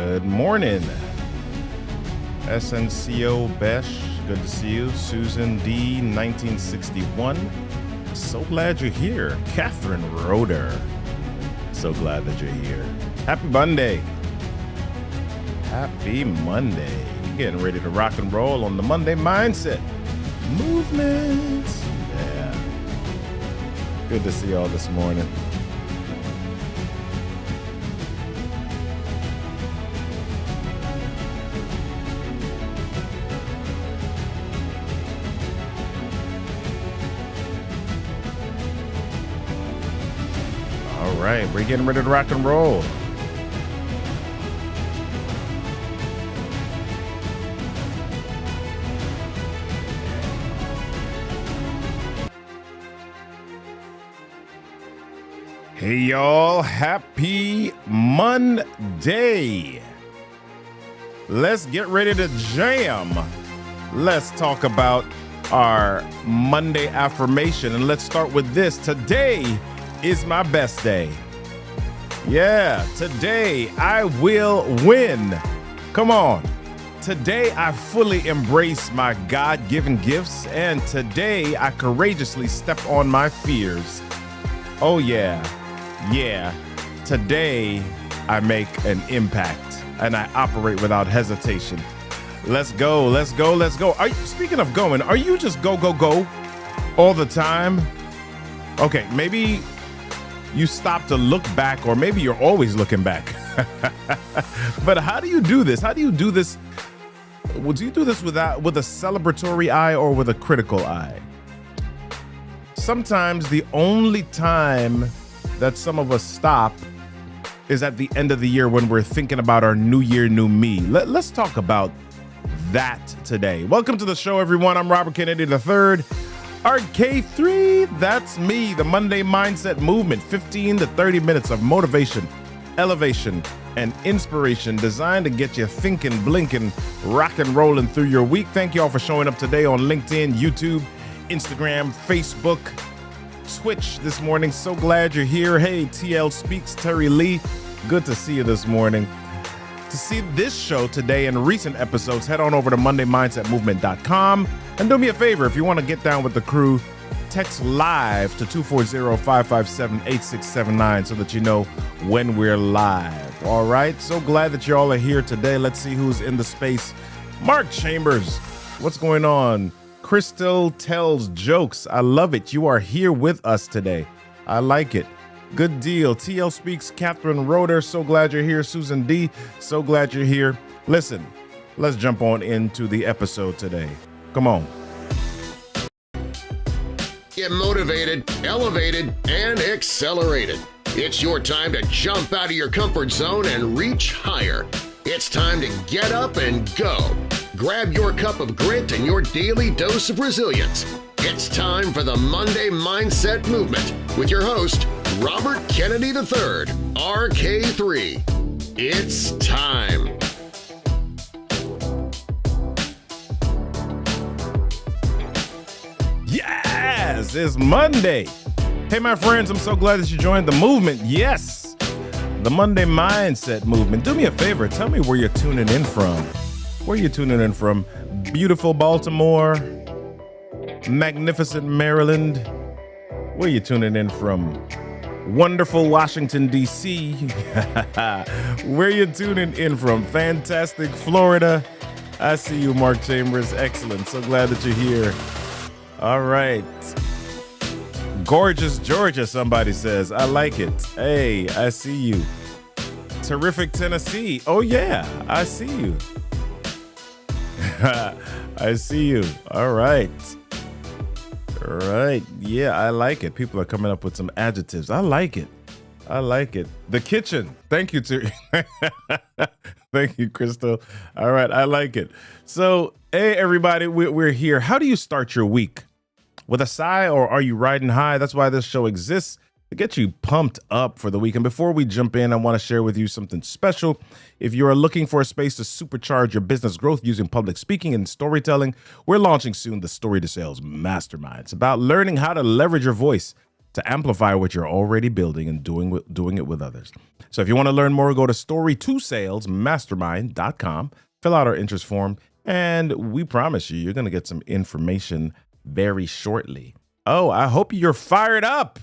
Good morning. SNCO Besh, good to see you. Susan D, 1961. So glad you're here. Catherine Roeder, so glad that you're here. Happy Monday. Happy Monday. Getting ready to rock and roll on the Monday Mindset Movement. Yeah. Good to see y'all this morning. All right, we're getting ready to rock and roll. Hey y'all, happy Monday. Let's get ready to jam. Let's talk about our Monday affirmation, and let's start with this. Today is my best day. Yeah, today I will win. Come on. Today I fully embrace my God-given gifts, and today I courageously step on my fears. Oh yeah. Yeah, today I make an impact and I operate without hesitation. Let's go, let's go, let's go. Speaking of going, are you just go, go, go all the time? Okay, maybe you stop to look back, or maybe you're always looking back. But how do you do this? How do you do this? Would you do this with a celebratory eye or with a critical eye? Sometimes the only time that some of us stop is at the end of the year when we're thinking about our new year, new me. Let's talk about that today. Welcome to the show, everyone. I'm Robert Kennedy III, RK3. That's me, the Monday Mindset Movement. 15 to 30 minutes of motivation, elevation, and inspiration designed to get you thinking, blinking, rock and rolling through your week. Thank you all for showing up today on LinkedIn, YouTube, Instagram, Facebook, Twitch this morning. So glad you're here. Hey, TL Speaks, Terry Lee. Good to see you this morning. To see this show today and recent episodes, head on over to MondayMindsetMovement.com. And do me a favor, if you want to get down with the crew, text live to 240-557-8679 so that you know when we're live. All right. So glad that you all are here today. Let's see who's in the space. Mark Chambers, what's going on? Crystal tells jokes. I love it. You are here with us today. I like it. Good deal. TL Speaks, Catherine Roeder. So glad you're here. Susan D. So glad you're here. Listen, let's jump on into the episode today. Come on. Get motivated, elevated, and accelerated. It's your time to jump out of your comfort zone and reach higher. It's time to get up and go. Grab your cup of grit and your daily dose of resilience. It's time for the Monday Mindset Movement with your host, Robert Kennedy III, RK3. It's time. Yes, it's Monday. Hey, my friends, I'm so glad that you joined the movement. Yes, the Monday Mindset Movement. Do me a favor. Tell me where you're tuning in from. Where are you tuning in from? Beautiful Baltimore, magnificent Maryland. Where are you tuning in from? Wonderful Washington, D.C. Where are you tuning in from? Fantastic Florida. I see you, Mark Chambers. Excellent. So glad that you're here. All right. Gorgeous Georgia, somebody says. I like it. Hey, I see you. Terrific Tennessee. Oh, yeah, I see you. I see you. All right. All right. Yeah, I like it. People are coming up with some adjectives. I like it. I like it. The kitchen. Thank you, Terry. Thank you, Crystal. All right. I like it. So, hey, everybody, we're here. How do you start your week? With a sigh, or are you riding high? That's why this show exists, to get you pumped up for the week. And before we jump in, I want to share with you something special. If you are looking for a space to supercharge your business growth using public speaking and storytelling, we're launching soon the Story to Sales Mastermind. It's about learning how to leverage your voice to amplify what you're already building and doing it with others. So if you want to learn more, go to story2salesmastermind.com, fill out our interest form, and we promise you're going to get some information very shortly. Oh, I hope you're fired up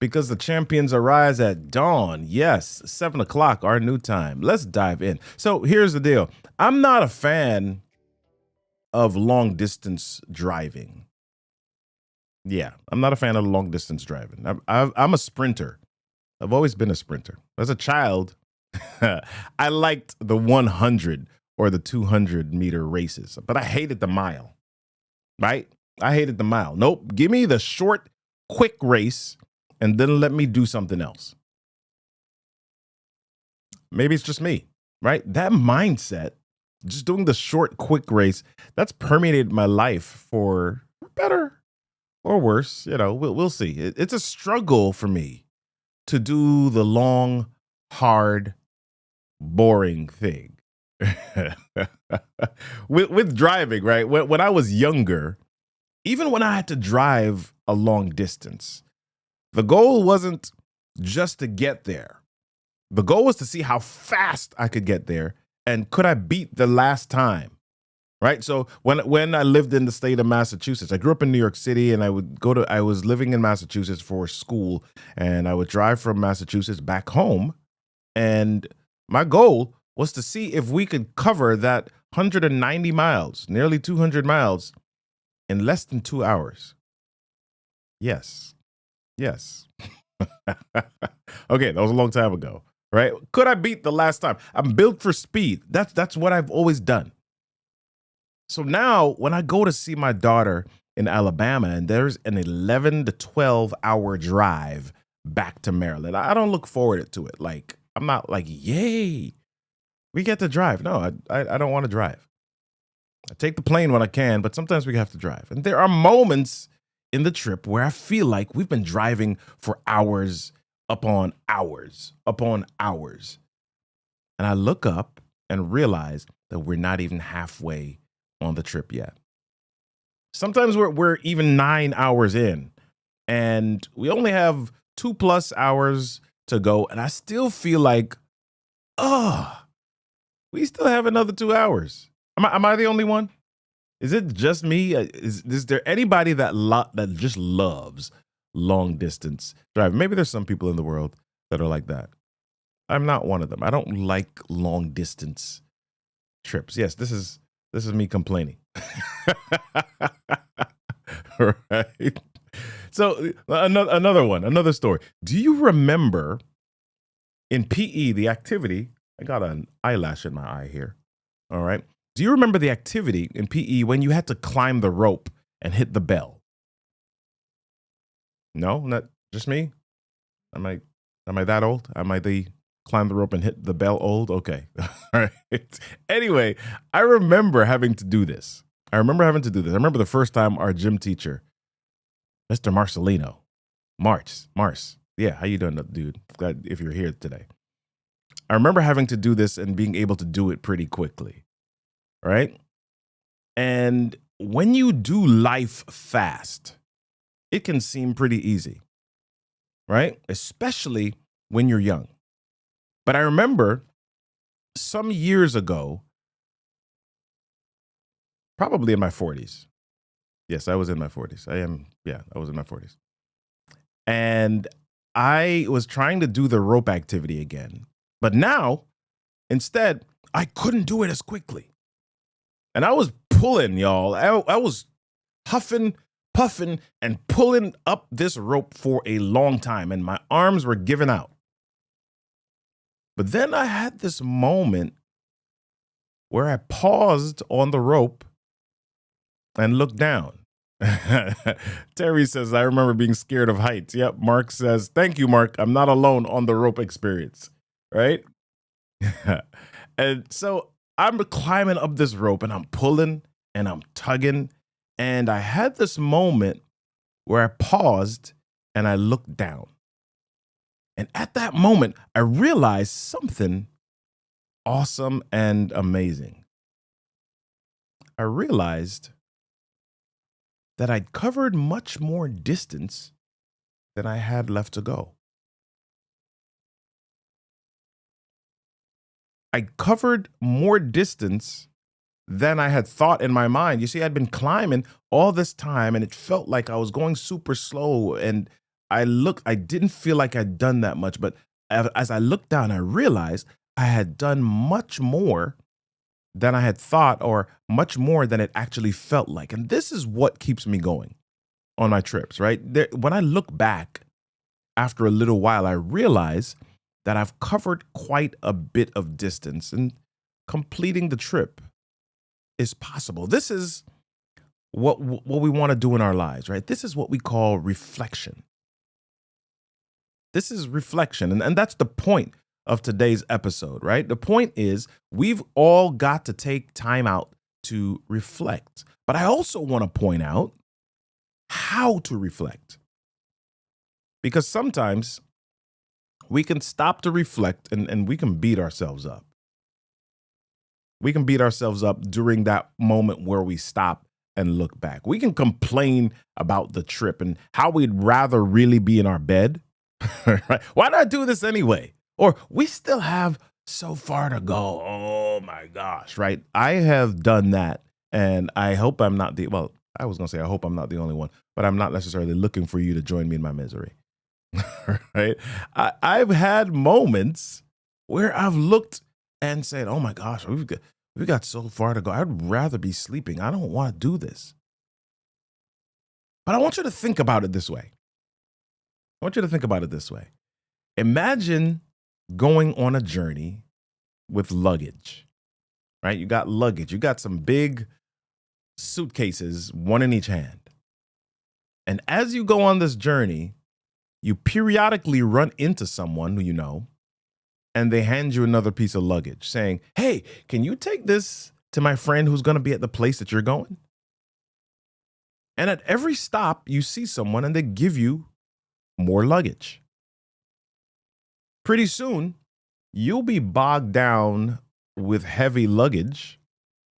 because the champions arise at dawn. Yes, 7 o'clock, our new time. Let's dive in. So here's the deal. I'm not a fan of long distance driving. Yeah, I'm not a fan of long distance driving. I'm a sprinter. I've always been a sprinter. As a child, I liked the 100 or the 200 meter races, but I hated the mile, right? I hated the mile. Nope. Give me the short, quick race and then let me do something else. Maybe it's just me, right? That mindset, just doing the short, quick race, that's permeated my life for better or worse. You know, we'll see. It's a struggle for me to do the long, hard, boring thing. with driving, right? When I was younger, even when I had to drive a long distance, the goal wasn't just to get there. The goal was to see how fast I could get there and could I beat the last time. Right. So when I lived in the state of Massachusetts, I grew up in New York City and I was living in Massachusetts for school and I would drive from Massachusetts back home. And my goal was to see if we could cover that 190 miles, nearly 200 miles in less than 2 hours. Yes. Yes. Okay. That was a long time ago. Right. Could I beat the last time? I'm built for speed. That's what I've always done. So now when I go to see my daughter in Alabama and there's an 11 to 12 hour drive back to Maryland, I don't look forward to it. Like, I'm not like, yay, we get to drive. No, I don't want to drive. I take the plane when I can, but sometimes we have to drive. And there are moments in the trip where I feel like we've been driving for hours upon hours upon hours. And I look up and realize that we're not even halfway on the trip yet. Sometimes we're even 9 hours in and we only have 2+ hours to go. And I still feel like, we still have another 2 hours. Am I the only one? Is it just me? Is there anybody that just loves long distance driving? Maybe there's some people in the world that are like that. I'm not one of them. I don't like long distance trips. Yes, this is me complaining. Right. So another story. Do you remember in PE, the activity? I got an eyelash in my eye here. All right. Do you remember the activity in PE when you had to climb the rope and hit the bell? No, not just me. Am I that old? Am I the climb the rope and hit the bell old? Okay. All right. Anyway, I remember having to do this. I remember the first time our gym teacher, Mr. Marcelino, Mars. Yeah, how you doing, dude? Glad if you're here today. I remember having to do this and being able to do it pretty quickly. Right? And when you do life fast, it can seem pretty easy. Right? Especially when you're young. But I remember some years ago, probably in my 40s. Yes, I was in my 40s. I was in my 40s. And I was trying to do the rope activity again. But now, instead, I couldn't do it as quickly. And I was pulling, y'all. I was huffing, puffing, and pulling up this rope for a long time. And my arms were giving out. But then I had this moment where I paused on the rope and looked down. Terry says, I remember being scared of heights. Yep. Mark says, thank you, Mark. I'm not alone on the rope experience. Right? And so I'm climbing up this rope and I'm pulling and I'm tugging. And I had this moment where I paused and I looked down. And at that moment, I realized something awesome and amazing. I realized that I'd covered much more distance than I had left to go. I covered more distance than I had thought in my mind. You see, I'd been climbing all this time and it felt like I was going super slow. And I didn't feel like I'd done that much. But as I looked down, I realized I had done much more than I had thought, or much more than it actually felt like. And this is what keeps me going on my trips, right? When I look back after a little while, I realize that I've covered quite a bit of distance, and completing the trip is possible. This is what we want to do in our lives, right? This is what we call reflection. This is reflection. And that's the point of today's episode, right? The point is we've all got to take time out to reflect. But I also want to point out how to reflect. Because sometimes we can stop to reflect and we can beat ourselves up. We can beat ourselves up during that moment where we stop and look back. We can complain about the trip and how we'd rather really be in our bed. Right? Why not do this anyway? Or we still have so far to go. Oh my gosh, right? I have done that, and I hope I'm not I was going to say I hope I'm not the only one, but I'm not necessarily looking for you to join me in my misery. Right? I've had moments where I've looked and said, "Oh my gosh, we've got so far to go. I'd rather be sleeping. I don't want to do this." But I want you to think about it this way. Imagine going on a journey with luggage, right? You got luggage. You got some big suitcases, one in each hand. And as you go on this journey, you periodically run into someone who you know, and they hand you another piece of luggage saying, "Hey, can you take this to my friend who's going to be at the place that you're going?" And at every stop, you see someone and they give you more luggage. Pretty soon, you'll be bogged down with heavy luggage,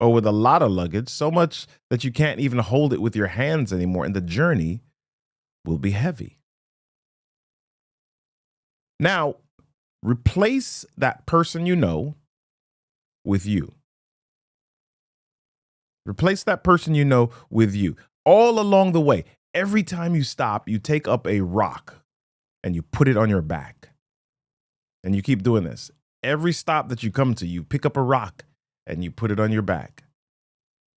or with a lot of luggage, so much that you can't even hold it with your hands anymore, and the journey will be heavy. Now, replace that person you know with you. Replace that person you know with you. All along the way, every time you stop, you take up a rock and you put it on your back. And you keep doing this. Every stop that you come to, you pick up a rock and you put it on your back.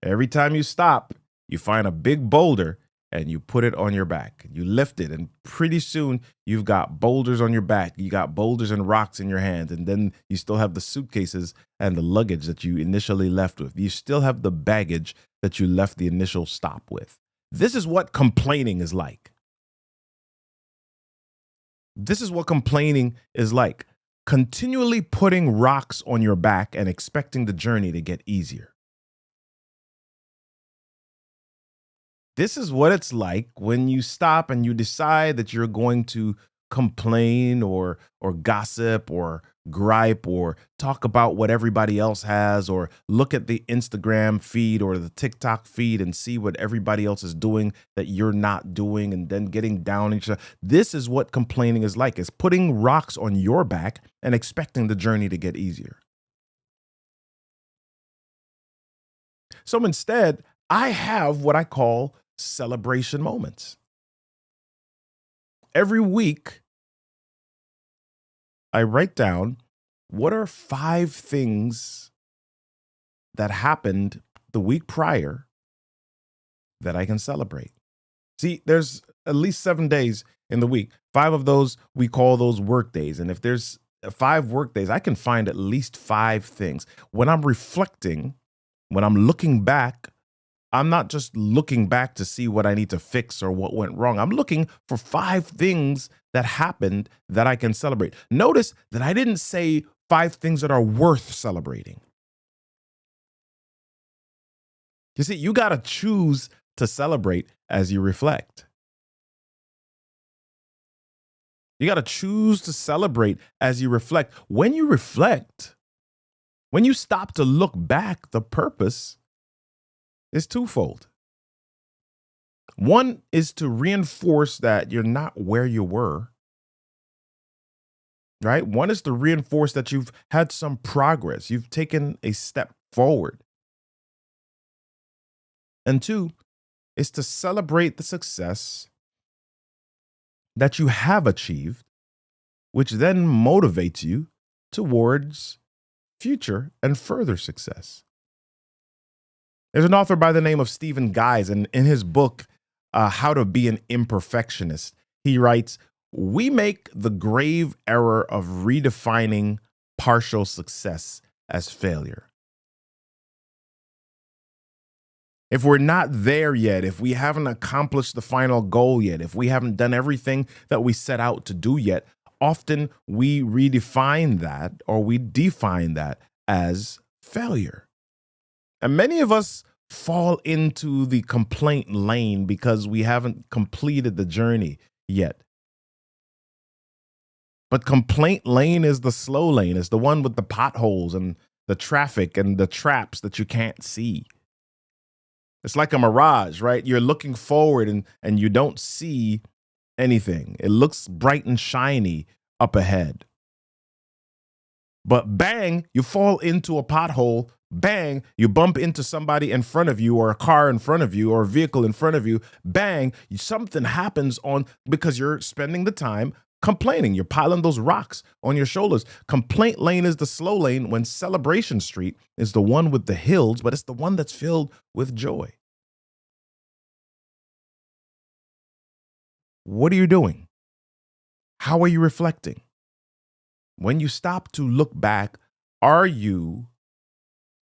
Every time you stop, you find a big boulder and you put it on your back. You lift it, and pretty soon you've got boulders on your back. You got boulders and rocks in your hands, and then you still have the suitcases and the luggage that you initially left with. You still have the baggage that you left the initial stop with. This is what complaining is like. This is what complaining is like. Continually putting rocks on your back and expecting the journey to get easier. This is what it's like when you stop and you decide that you're going to complain or gossip or gripe or talk about what everybody else has, or look at the Instagram feed or the TikTok feed and see what everybody else is doing that you're not doing, and then getting down each other. This is what complaining is like. It's putting rocks on your back and expecting the journey to get easier. So instead, I have what I call celebration moments. Every week, I write down what are 5 things that happened the week prior that I can celebrate. See, there's at least 7 days in the week. 5 of those, we call those work days. And if there's 5 work days, I can find at least 5 things. When I'm reflecting, when I'm looking back, I'm not just looking back to see what I need to fix or what went wrong. I'm looking for 5 things that happened that I can celebrate. Notice that I didn't say 5 things that are worth celebrating. You see, you got to choose to celebrate as you reflect. You got to choose to celebrate as you reflect. When you reflect, when you stop to look back, the purpose is twofold. One is to reinforce that you're not where you were, right? One is to reinforce that you've had some progress, you've taken a step forward. And two is to celebrate the success that you have achieved, which then motivates you towards future and further success. There's an author by the name of Stephen Guise, and in his book, How to Be an Imperfectionist, he writes, "We make the grave error of redefining partial success as failure." If we're not there yet, if we haven't accomplished the final goal yet, if we haven't done everything that we set out to do yet, often we redefine that or we define that as failure. And many of us fall into the complaint lane because we haven't completed the journey yet. But complaint lane is the slow lane. It's the one with the potholes and the traffic and the traps that you can't see. It's like a mirage, right? You're looking forward and you don't see anything. It looks bright and shiny up ahead. But bang, you fall into a pothole. Bang, you bump into somebody in front of you or a car in front of you or a vehicle in front of you. Bang, something happens because you're spending the time complaining. You're piling those rocks on your shoulders. Complaint lane is the slow lane when Celebration Street is the one with the hills, but it's the one that's filled with joy. What are you doing? How are you reflecting? When you stop to look back, are you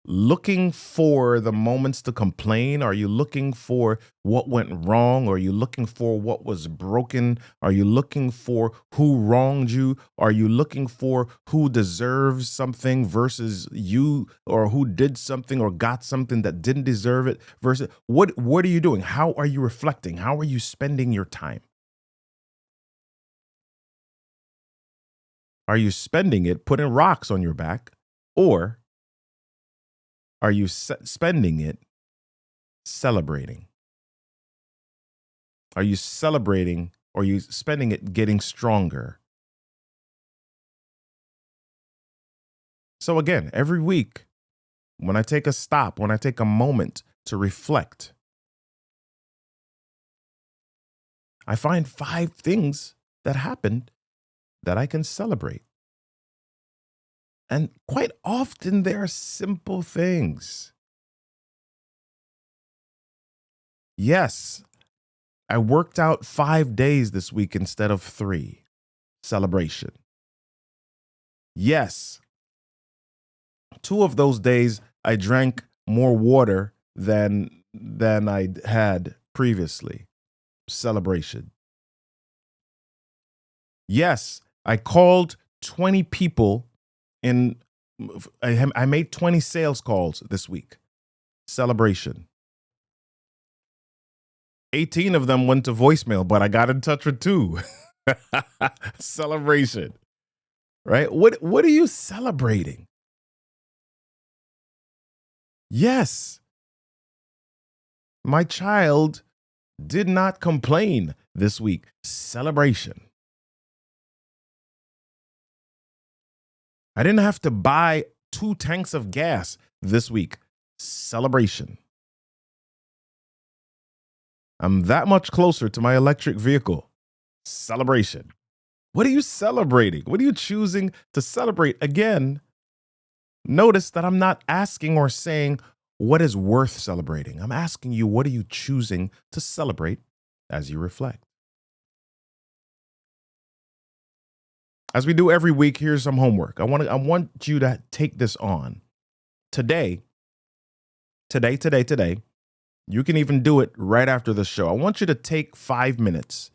looking for the moments to complain? Are you looking for what went wrong? Are you looking for what was broken? Are you looking for who wronged you? Are you looking for who deserves something versus you, or who did something or got something that didn't deserve it versus what are you doing? How are you reflecting? How are you spending your time? Are you spending it putting rocks on your back, or are you spending it celebrating? Are you celebrating, or are you spending it getting stronger? So again, every week, when I take a stop, when I take a moment to reflect, I find 5 things that happened that I can celebrate. And quite often they're simple things. Yes, I worked out 5 days this week instead of 3. Celebration. Yes, 2 of those days I drank more water than I had previously. Celebration. Yes, I called 20 people I made 20 sales calls this week. Celebration. 18 of them went to voicemail, but I got in touch with 2. Celebration. Right? What are you celebrating? Yes. My child did not complain this week. Celebration. I didn't have to buy 2 tanks of gas this week. Celebration. I'm that much closer to my electric vehicle. Celebration. What are you celebrating? What are you choosing to celebrate? Again, notice that I'm not asking or saying what is worth celebrating. I'm asking you, what are you choosing to celebrate as you reflect? As we do every week, here's some homework. I want you to take this on. Today, you can even do it right after the show. I want you to take 5 minutes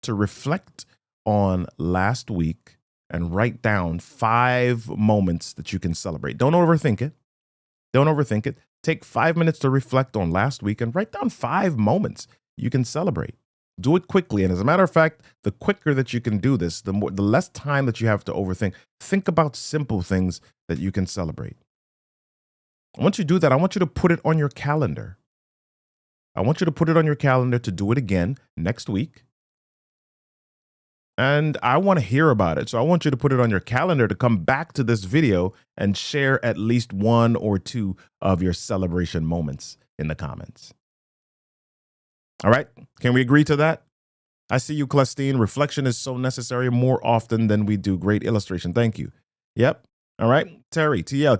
to reflect on last week and write down 5 moments that you can celebrate. Don't overthink it. Take 5 minutes to reflect on last week and write down 5 moments you can celebrate. Do it quickly. And as a matter of fact, the quicker that you can do this, the less time that you have to overthink. Think about simple things that you can celebrate. Once you do that, I want you to put it on your calendar. I want you to put it on your calendar to do it again next week. And I want to hear about it. So I want you to put it on your calendar to come back to this video and share at least one or two of your celebration moments in the comments. All right. Can we agree to that? I see you, Clustine. Reflection is so necessary more often than we do. Great illustration. Thank you. Yep. All right. Terry, TL,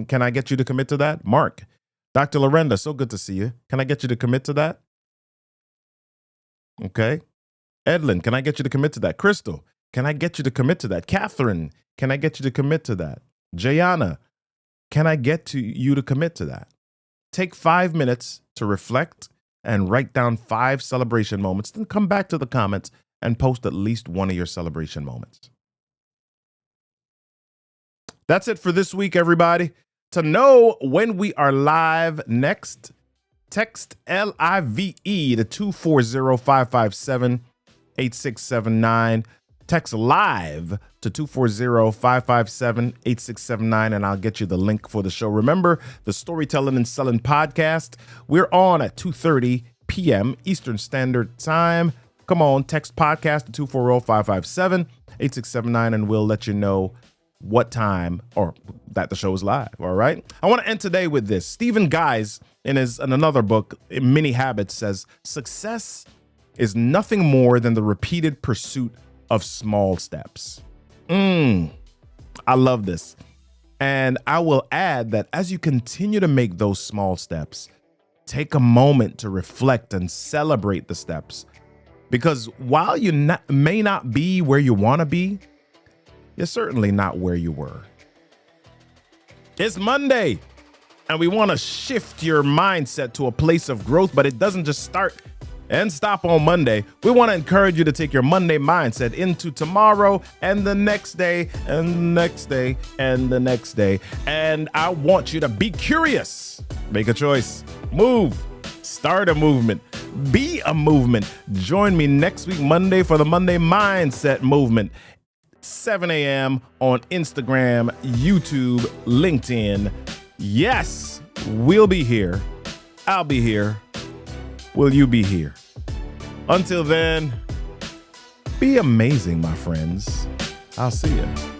can I get you to commit to that? Mark, Dr. Lorenda, so good to see you. Can I get you to commit to that? Okay. Edlin, can I get you to commit to that? Crystal, can I get you to commit to that? Catherine, can I get you to commit to that? Jayana, can I get you to commit to that? Take 5 minutes to reflect and write down 5 celebration moments, then come back to the comments and post at least one of your celebration moments. That's it for this week, everybody. To know when we are live next, text LIVE to 240-557-8679. Text live to 240-557-8679, and I'll get you the link for the show. Remember, the Storytelling and Selling podcast, we're on at 2:30 p.m. Eastern Standard Time. Come on, text podcast to 240-557-8679, and we'll let you know what time or that the show is live. All right. I want to end today with this. Stephen Guys, in another book, Many Habits, says success is nothing more than the repeated pursuit of small steps. I love this. And I will add that as you continue to make those small steps, take a moment to reflect and celebrate the steps. Because while you may not be where you want to be, you're certainly not where you were. It's Monday, and we want to shift your mindset to a place of growth, but it doesn't just start and stop on Monday. We want to encourage you to take your Monday mindset into tomorrow and the next day and the next day and the next day. And I want you to be curious, make a choice, move, start a movement, be a movement. Join me next week, Monday, for the Monday Mindset Movement. 7 a.m. on Instagram, YouTube, LinkedIn. Yes, we'll be here. I'll be here. Will you be here? Until then, be amazing, my friends. I'll see you.